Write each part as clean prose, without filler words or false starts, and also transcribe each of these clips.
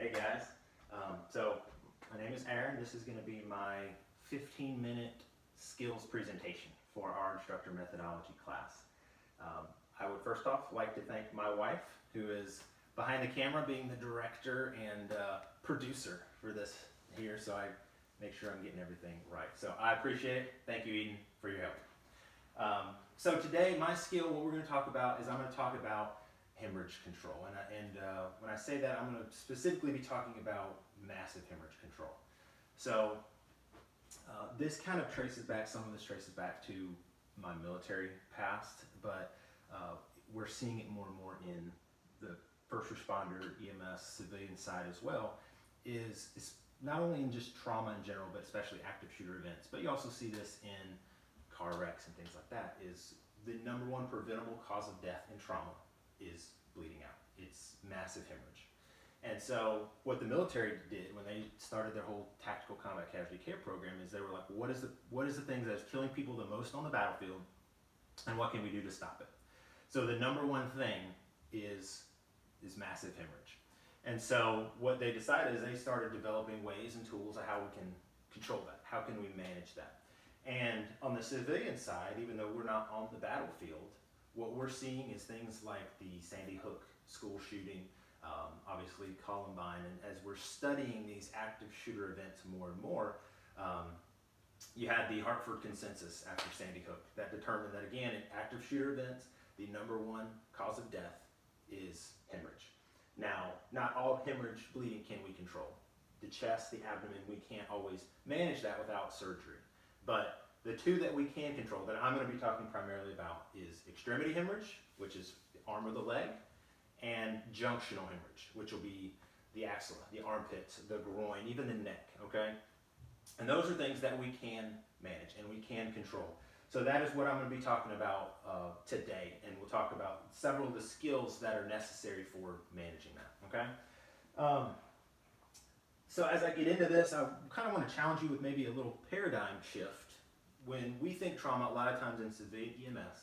Hey guys, so my name is Aaron. This is going to be my 15-minute skills presentation for our Instructor Methodology class. I would first off like to thank my wife, who is behind the camera being the director and producer for this here, so I make sure I'm getting everything right. So I appreciate it. Thank you, Eden, for your help. So today, my skill, what we're going to talk about is I'm going to talk about hemorrhage control. And when I say that, I'm going to specifically be talking about massive hemorrhage control. So this kind of traces back, some of this traces back to my military past, but we're seeing it more and more in the first responder, EMS, civilian side as well, is not only in just trauma in general, but especially active shooter events, but you also see this in car wrecks and things like that. Is the number one preventable cause of death in trauma is bleeding out. It's massive hemorrhage. And so what the military did when they started their whole tactical combat casualty care program is they were like, what is the thing that is killing people the most on the battlefield, and what can we do to stop it? So the number one thing is massive hemorrhage. And so what they decided is they started developing ways and tools of how we can control that. How can we manage that? And on the civilian side, even though we're not on the battlefield, what we're seeing is things like the Sandy Hook school shooting, obviously Columbine, and as we're studying these active shooter events more and more, you had the Hartford consensus after Sandy Hook that determined that, again, in active shooter events, the number one cause of death is hemorrhage. Now, not all hemorrhage bleeding can we control. The chest, the abdomen, we can't always manage that without surgery. But the two that we can control, that I'm going to be talking primarily about, is extremity hemorrhage, which is the arm or the leg, and junctional hemorrhage, which will be the axilla, the armpits, the groin, even the neck, okay? And those are things that we can manage and we can control. So that is what I'm going to be talking about today, and we'll talk about several of the skills that are necessary for managing that, okay? So as I get into this, I kind of want to challenge you with maybe a little paradigm shift. When we think trauma, a lot of times in civilian EMS,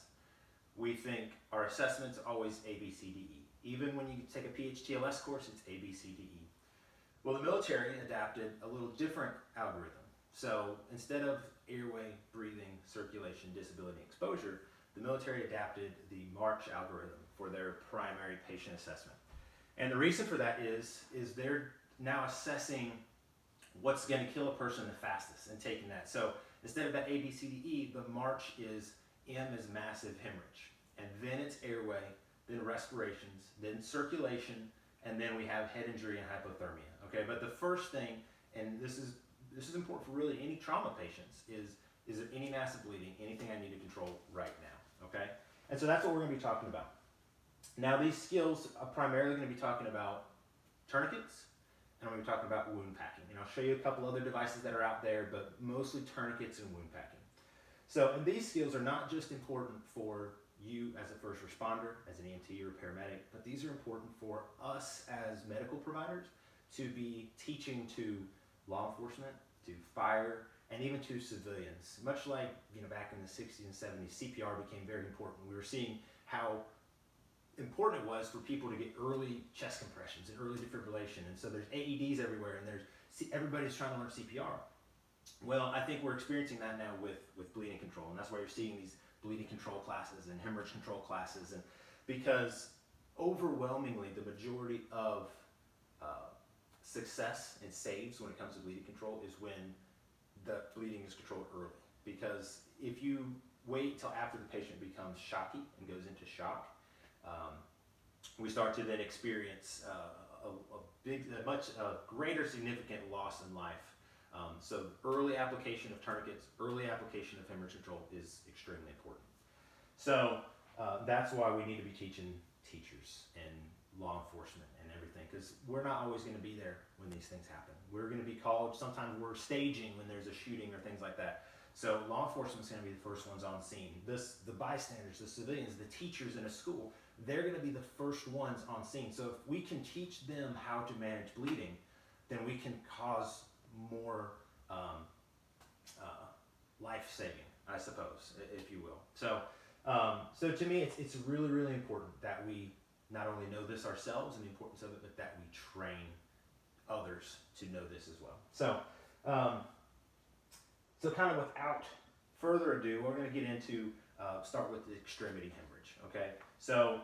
we think our assessment's always A, B, C, D, E. Even when you take a PHTLS course, it's A, B, C, D, E. Well, the military adapted a little different algorithm. So instead of airway, breathing, circulation, disability, and exposure, the military adapted the March algorithm for their primary patient assessment. And the reason for that is they're now assessing what's going to kill a person the fastest and taking that. So instead of that A, B, C, D, E, the March is M is massive hemorrhage. And then it's airway, then respirations, then circulation, and then we have head injury and hypothermia. Okay, but the first thing, and this is important for really any trauma patients, is there any massive bleeding, anything I need to control right now, okay? And so that's what we're going to be talking about. Now these skills are primarily going to be talking about tourniquets, and I'm going to be talking about wound packing. And I'll show you a couple other devices that are out there, but mostly tourniquets and wound packing. So, and these skills are not just important for you as a first responder, as an EMT or a paramedic, but these are important for us as medical providers to be teaching to law enforcement, to fire, and even to civilians. Much like, back in the 60s and 70s, CPR became very important. We were seeing how important it was for people to get early chest compressions and early defibrillation. And so there's AEDs everywhere, and everybody's trying to learn CPR. Well, I think we're experiencing that now with bleeding control, and that's why you're seeing these bleeding control classes and hemorrhage control classes, and because overwhelmingly the majority of success and saves when it comes to bleeding control is when the bleeding is controlled early. Because if you wait till after the patient becomes shocky and goes into shock, we start to then experience a much greater significant loss in life. So early application of tourniquets, early application of hemorrhage control is extremely important. So that's why we need to be teaching teachers and law enforcement and everything, because we're not always going to be there when these things happen. We're going to be called, sometimes we're staging when there's a shooting or things like that. So law enforcement's going to be the first ones on scene. The bystanders, the civilians, the teachers in a school, they're going to be the first ones on scene. So if we can teach them how to manage bleeding, then we can cause more life-saving, I suppose, if you will. So to me, it's really, really important that we not only know this ourselves and the importance of it, but that we train others to know this as well. So kind of without further ado, we're going to get into, start with the extremity hemorrhage, okay? So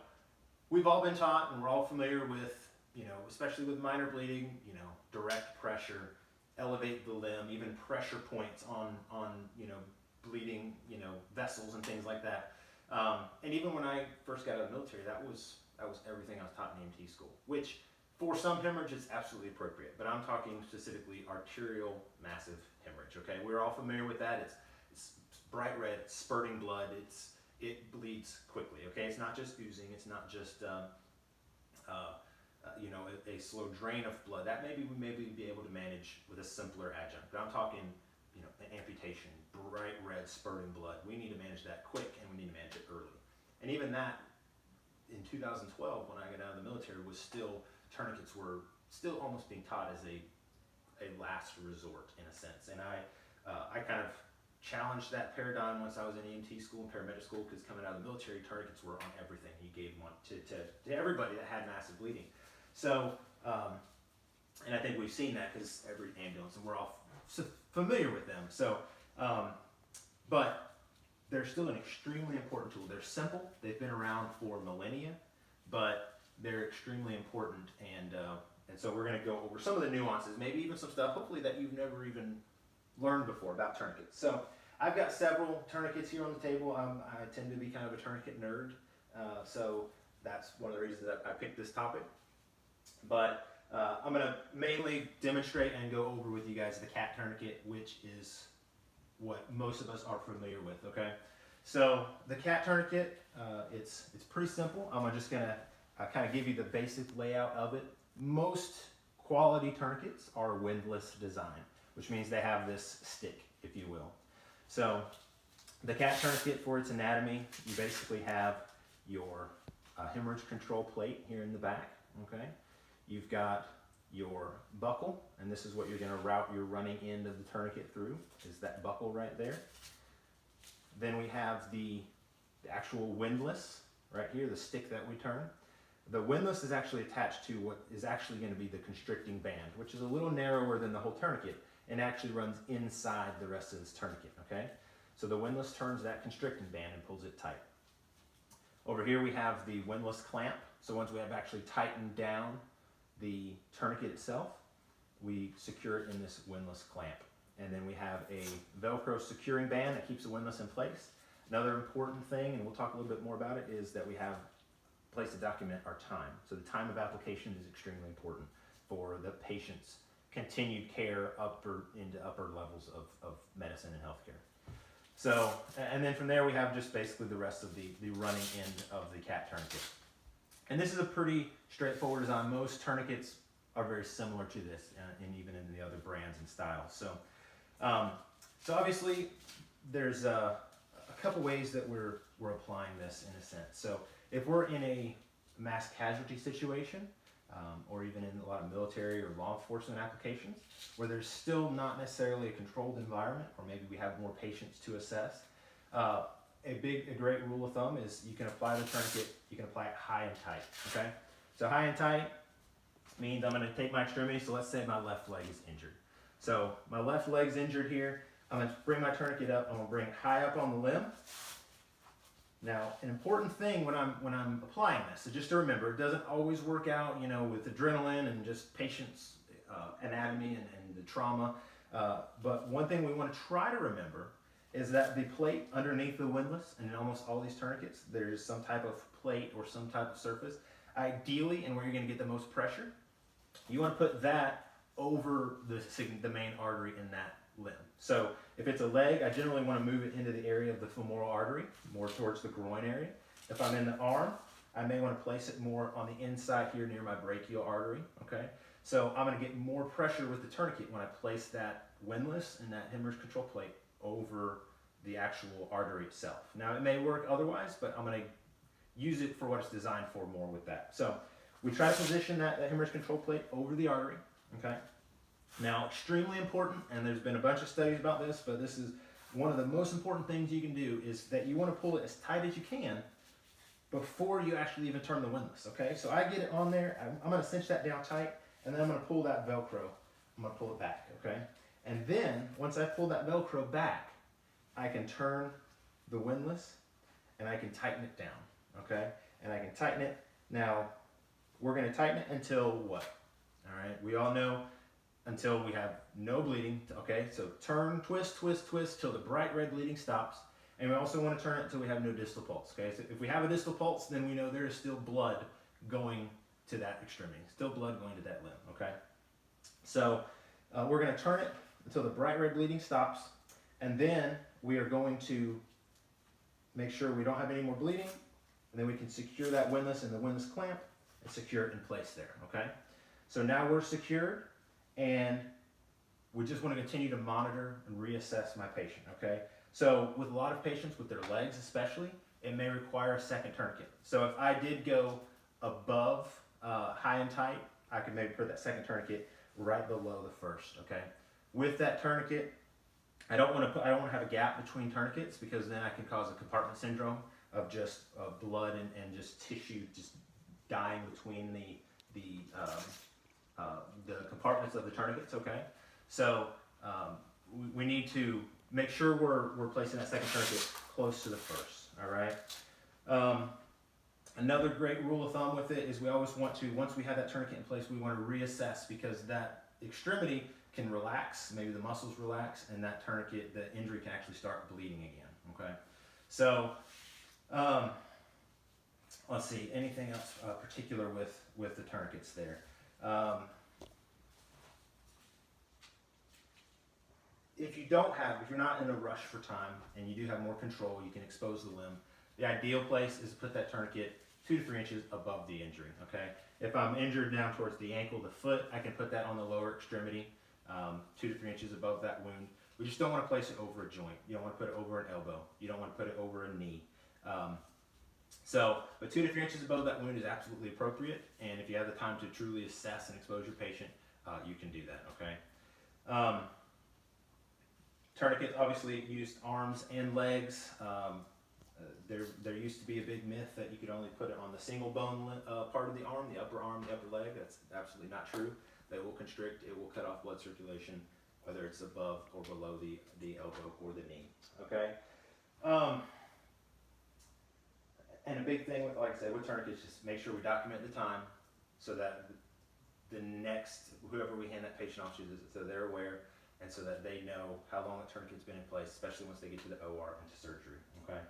we've all been taught and we're all familiar with, especially with minor bleeding, direct pressure, elevate the limb, even pressure points on bleeding, vessels and things like that. And even when I first got out of the military, that was everything I was taught in EMT school, which for some hemorrhage is absolutely appropriate, but I'm talking specifically arterial massive hemorrhage, okay? We're all familiar with that. It's bright red, spurting blood, it bleeds quickly, okay? It's not just oozing, it's not just a slow drain of blood. That we may be able to manage with a simpler adjunct, but I'm talking an amputation, bright red spurting blood. We need to manage that quick, and we need to manage it early. And even that, in 2012, when I got out of the military, tourniquets were still almost being taught as a last resort in a sense. And I kind of challenged that paradigm once I was in EMT school and paramedic school, because coming out of the military, tourniquets were on everything. You gave one to everybody that had massive bleeding. So, and I think we've seen that because every ambulance, and we're all familiar with them. So, but they're still an extremely important tool. They're simple. They've been around for millennia, but they're extremely important. And so we're going to go over some of the nuances, maybe even some stuff, hopefully, that you've never even learned before about tourniquets. So I've got several tourniquets here on the table. I tend to be kind of a tourniquet nerd. So that's one of the reasons that I picked this topic. But I'm going to mainly demonstrate and go over with you guys the cat tourniquet, which is what most of us are familiar with, okay? So the cat tourniquet, it's pretty simple. I'm just going to kind of give you the basic layout of it. Most quality tourniquets are windlass design, which means they have this stick, if you will. So the cat tourniquet, for its anatomy, you basically have your hemorrhage control plate here in the back, okay? You've got your buckle, and this is what you're going to route your running end of the tourniquet through, is that buckle right there. Then we have the actual windlass right here, the stick that we turn. The windlass is actually attached to what is actually going to be the constricting band, which is a little narrower than the whole tourniquet, and actually runs inside the rest of this tourniquet, okay? So the windlass turns that constricting band and pulls it tight. Over here we have the windlass clamp. So once we have actually tightened down the tourniquet itself, we secure it in this windlass clamp. And then we have a Velcro securing band that keeps the windlass in place. Another important thing, and we'll talk a little bit more about it, is that we have a place to document our time. So the time of application is extremely important for the patient's continued care into upper levels of medicine and healthcare. So, and then from there we have just basically the rest of the running end of the cat tourniquet. And this is a pretty straightforward design. Most tourniquets are very similar to this, and even in the other brands and styles. So, so obviously there's a couple ways that we're applying this in a sense. So if we're in a mass casualty situation, or even in a lot of military or law enforcement applications, where there's still not necessarily a controlled environment, or maybe we have more patients to assess, a great rule of thumb is you can apply the tourniquet, you can apply it high and tight, okay? So high and tight means I'm going to take my extremity, so let's say my left leg is injured. So my left leg's injured here, I'm going to bring my tourniquet up, I'm going to bring it high up on the limb. Now, an important thing when I'm applying this, so just to remember, it doesn't always work out, with adrenaline and just patient's anatomy and the trauma. But one thing we want to try to remember is that the plate underneath the windlass, and in almost all these tourniquets, there's some type of plate or some type of surface. Ideally, and where you're going to get the most pressure, you want to put that over the main artery in that limb. So if it's a leg, I generally want to move it into the area of the femoral artery, more towards the groin area. If I'm in the arm, I may want to place it more on the inside here near my brachial artery, okay? So I'm going to get more pressure with the tourniquet when I place that windlass and that hemorrhage control plate over the actual artery itself. Now it may work otherwise, but I'm going to use it for what it's designed for more with that. So we try to position that hemorrhage control plate over the artery, okay? Now, extremely important, and there's been a bunch of studies about this, but this is one of the most important things you can do, is that you want to pull it as tight as you can before you actually even turn the windlass, okay? So I get it on there, I'm going to cinch that down tight, and then I'm going to pull that Velcro. I'm going to pull it back, okay? And then, once I pull that Velcro back, I can turn the windlass and I can tighten it down, okay? And I can tighten it. Now, we're going to tighten it until what? All right, we all know until we have no bleeding, okay? So turn, twist, twist, twist till the bright red bleeding stops. And we also want to turn it until we have no distal pulse, okay? So if we have a distal pulse, then we know there is still blood going to that extremity, still blood going to that limb, okay? So we're going to turn it until the bright red bleeding stops, and then we are going to make sure we don't have any more bleeding, and then we can secure that windlass in the windlass clamp and secure it in place there, okay? So now we're secured, and we just want to continue to monitor and reassess my patient, okay? So with a lot of patients, with their legs especially, it may require a second tourniquet. So if I did go above high and tight, I could maybe put that second tourniquet right below the first, okay? With that tourniquet, I don't want to have a gap between tourniquets, because then I can cause a compartment syndrome of just blood and just tissue just dying between the compartments of the tourniquets, okay? So we need to make sure we're placing that second tourniquet close to the first, all right? Another great rule of thumb with it is we always want to, once we have that tourniquet in place, we want to reassess, because that extremity can relax, maybe the muscles relax, and that tourniquet, the injury can actually start bleeding again, okay? So, let's see, anything else particular with the tourniquets there? If you're not in a rush for time and you do have more control, you can expose the limb. The ideal place is to put that tourniquet 2 to 3 inches above the injury, okay? If I'm injured down towards the ankle, the foot, I can put that on the lower extremity, 2 to 3 inches above that wound. We just don't want to place it over a joint. You don't want to put it over an elbow. You don't want to put it over a knee. But 2 to 3 inches above that wound is absolutely appropriate, and if you have the time to truly assess and expose your patient, you can do that, okay? Tourniquets obviously used arms and legs. There used to be a big myth that you could only put it on the single bone part of the arm, the upper leg. That's absolutely not true. They will constrict, it will cut off blood circulation, whether it's above or below the elbow or the knee, okay? And a big thing, like I said, with tourniquets, just make sure we document the time so that the next, whoever we hand that patient off to, so they're aware, and so that they know how long the tourniquet's been in place, especially once they get to the OR and to surgery, okay?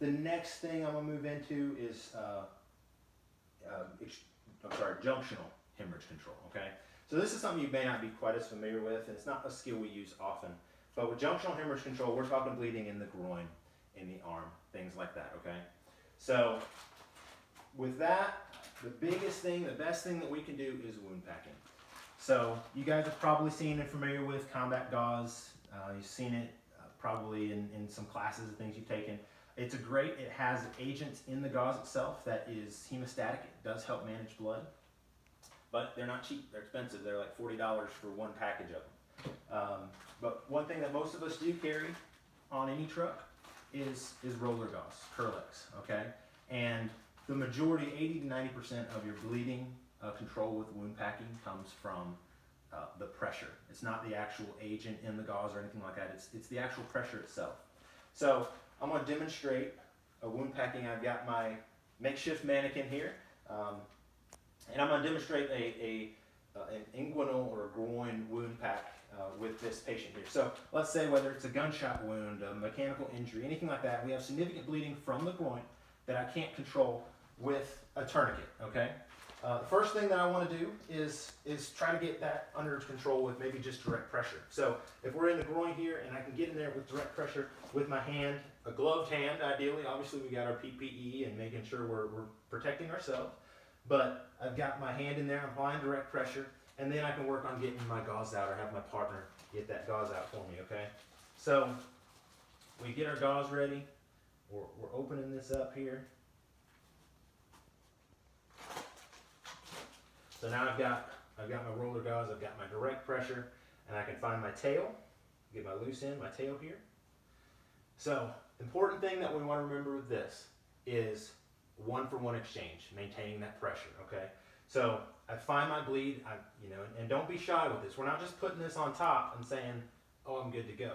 The next thing I'm going to move into is junctional hemorrhage control, okay? So this is something you may not be quite as familiar with, and it's not a skill we use often. But with junctional hemorrhage control, we're talking bleeding in the groin, in the arm, things like that, okay? So with that, the biggest thing, the best thing that we can do is wound packing. So you guys have probably seen and familiar with combat gauze. You've seen it probably in some classes and things you've taken. It has agents in the gauze itself that is hemostatic. It does help manage blood, but they're not cheap. They're expensive. They're like $40 for one package of them. But one thing that most of us do carry on any truck is roller gauze, Curlex, okay? And the majority, 80 to 90% of your bleeding control with wound packing comes from the pressure. It's not the actual agent in the gauze or anything like that. It's the actual pressure itself. So I'm going to demonstrate a wound packing. I've got my makeshift mannequin here, and I'm going to demonstrate an inguinal or a groin wound pack with this patient here. So let's say whether it's a gunshot wound, a mechanical injury, anything like that, we have significant bleeding from the groin that I can't control with a tourniquet, okay? The first thing that I want to do is try to get that under control with maybe just direct pressure. So if we're in the groin here and I can get in there with direct pressure with my hand, a gloved hand ideally, obviously we got our PPE and making sure we're protecting ourselves, but I've got my hand in there, I'm applying direct pressure, and then I can work on getting my gauze out or have my partner get that gauze out for me, okay? So we get our gauze ready, we're opening this up here. So now I've got my roller gauze, I've got my direct pressure, and I can find my tail, get my loose end, my tail here. So, important thing that we want to remember with this is 1-for-1 exchange, maintaining that pressure, okay? So, I find my bleed, and don't be shy with this. We're not just putting this on top and saying, oh, I'm good to go.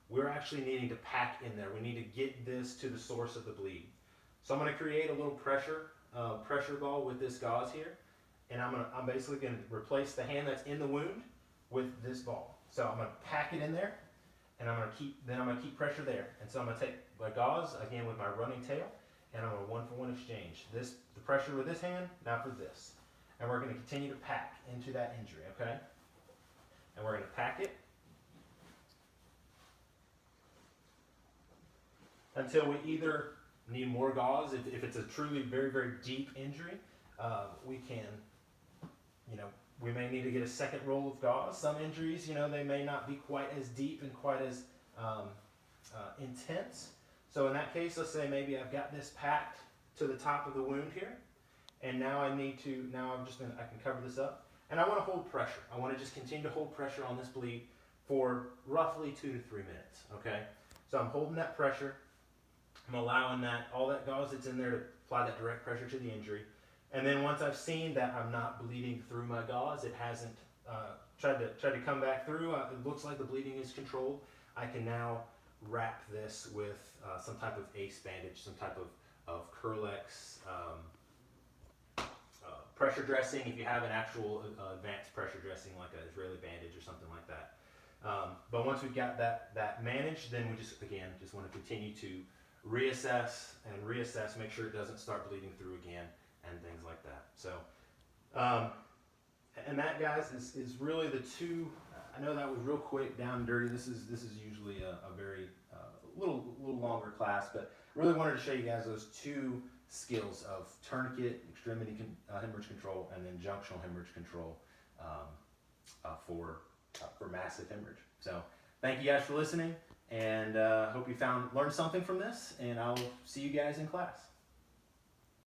We're actually needing to pack in there. We need to get this to the source of the bleed. So I'm going to create a little pressure ball with this gauze here, and I'm basically going to replace the hand that's in the wound with this ball. So I'm going to pack it in there, and I'm going to keep pressure there. And so I'm going to take my gauze again with my running tail, and I'm going to 1-for-1 exchange the pressure with this hand, now for this. And we're going to continue to pack into that injury, okay? And we're going to pack it until we either need more gauze. If it's a truly very, very deep injury, we can, we may need to get a second roll of gauze. Some injuries, they may not be quite as deep and quite as intense. So in that case, let's say maybe I've got this packed to the top of the wound here, and now I can cover this up, and I want to hold pressure. I want to just continue to hold pressure on this bleed for roughly 2 to 3 minutes, okay? So I'm holding that pressure. I'm allowing all that gauze that's in there to apply that direct pressure to the injury. And then once I've seen that I'm not bleeding through my gauze, it hasn't tried to come back through, it looks like the bleeding is controlled, I can now wrap this with some type of ACE bandage, some type of Curlex pressure dressing, if you have an actual advanced pressure dressing like an Israeli bandage or something like that. But once we've got that managed, then we just want to continue to reassess, make sure it doesn't start bleeding through again, and things like that. So, and that, guys, is really the two. I know that was real quick, down and dirty. This is usually a very little longer class, but really wanted to show you guys those two skills of tourniquet, extremity hemorrhage control, and then junctional hemorrhage control for massive hemorrhage. So thank you guys for listening, and hope you learned something from this, and I'll see you guys in class.